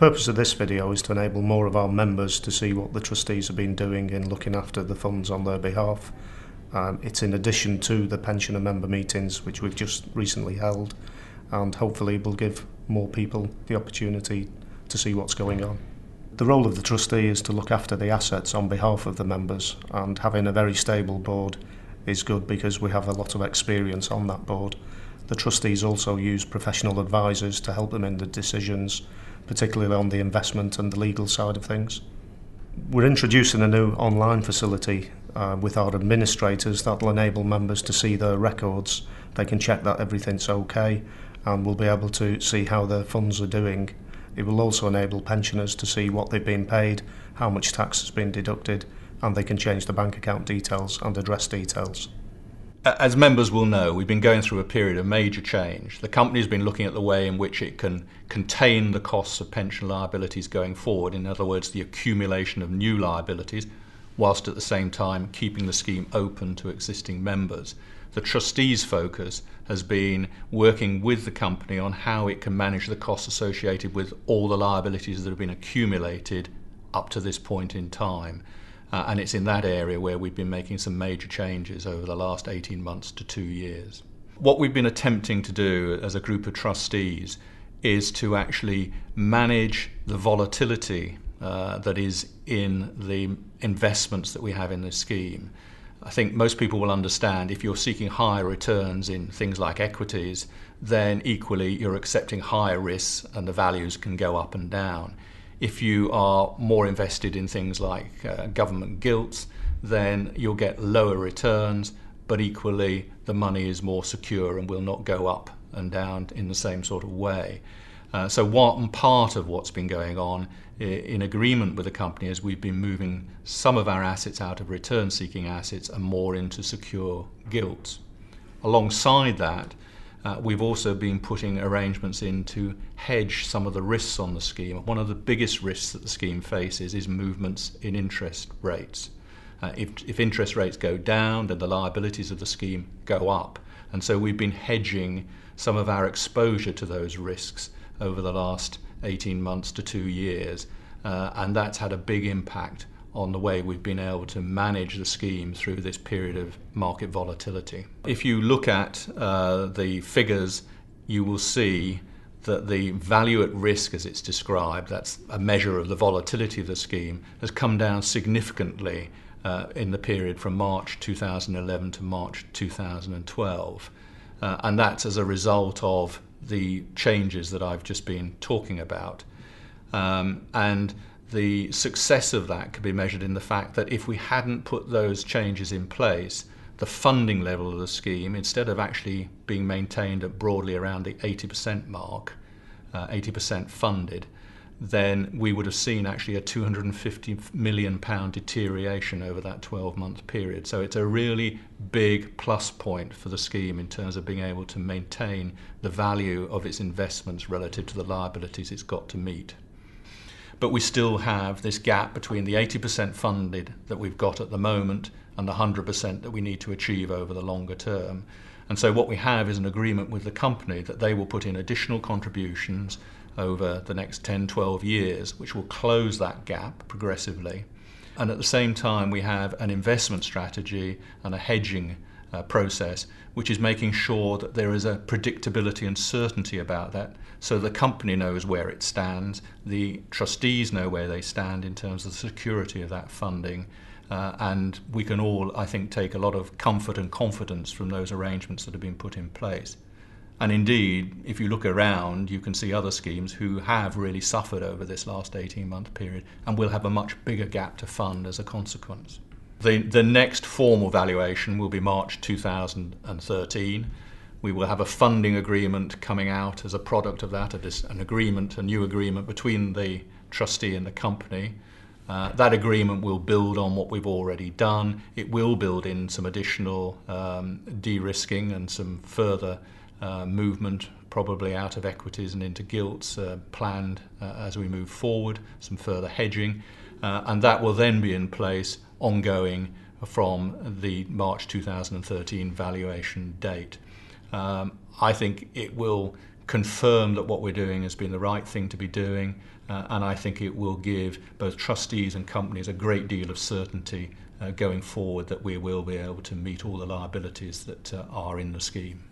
purpose of this video is to enable more of our members to see what the trustees have been doing in looking after the funds on their behalf. It's in addition to the pensioner member meetings which we've just recently held, and hopefully will give more people the opportunity to see what's going on. The role of the trustee is to look after the assets on behalf of the members, and having a very stable board is good because we have a lot of experience on that board. The trustees also use professional advisors to help them in the decisions, particularly on the investment and the legal side of things. We're introducing a new online facility with our administrators that will enable members to see their records. They can check that everything's okay, and will be able to see how their funds are doing. It will also enable pensioners to see what they've been paid, how much tax has been deducted, and they can change the bank account details and address details. As members will know, we've been going through a period of major change. The company's been looking at the way in which it can contain the costs of pension liabilities going forward, in other words, the accumulation of new liabilities, whilst at the same time keeping the scheme open to existing members. The trustees' focus has been working with the company on how it can manage the costs associated with all the liabilities that have been accumulated up to this point in time. And it's in that area where we've been making some major changes over the last 18 months to 2 years. What we've been attempting to do as a group of trustees is to actually manage the volatility that is in the investments that we have in this scheme. I think most people will understand if you're seeking higher returns in things like equities, then equally you're accepting higher risks and the values can go up and down. If you are more invested in things like government gilts, then you'll get lower returns, but equally the money is more secure and will not go up and down in the same sort of way. So one part of what's been going on in agreement with the company is we've been moving some of our assets out of return-seeking assets and more into secure gilts. Alongside that, we've also been putting arrangements in to hedge some of the risks on the scheme. One of the biggest risks that the scheme faces is movements in interest rates. If interest rates go down, then the liabilities of the scheme go up. And so we've been hedging some of our exposure to those risks over the last 18 months to 2 years. And that's had a big impact on the way we've been able to manage the scheme through this period of market volatility. If you look at the figures, you will see that the value at risk, as it's described, that's a measure of the volatility of the scheme, has come down significantly in the period from March 2011 to March 2012. And that's as a result of the changes that I've just been talking about. And the success of that could be measured in the fact that if we hadn't put those changes in place, the funding level of the scheme, instead of actually being maintained at broadly around the 80% mark, 80% funded, then we would have seen actually a £250 million deterioration over that 12-month period. So it's a really big plus point for the scheme in terms of being able to maintain the value of its investments relative to the liabilities it's got to meet. But we still have this gap between the 80% funded that we've got at the moment and the 100% that we need to achieve over the longer term. And so what we have is an agreement with the company that they will put in additional contributions over the next 10, 12 years, which will close that gap progressively. And at the same time, we have an investment strategy and a hedging process, which is making sure that there is a predictability and certainty about that, so the company knows where it stands, the trustees know where they stand in terms of the security of that funding, and we can all, I think, take a lot of comfort and confidence from those arrangements that have been put in place. And indeed, if you look around, you can see other schemes who have really suffered over this last 18-month period and will have a much bigger gap to fund as a consequence. The next formal valuation will be March 2013. We will have a funding agreement coming out as a product of that, a new agreement between the trustee and the company. That agreement will build on what we've already done. It will build in some additional de-risking and some further movement probably out of equities and into gilts planned as we move forward, some further hedging, and that will then be in place ongoing from the March 2013 valuation date. I think it will confirm that what we're doing has been the right thing to be doing, and I think it will give both trustees and companies a great deal of certainty going forward that we will be able to meet all the liabilities that are in the scheme.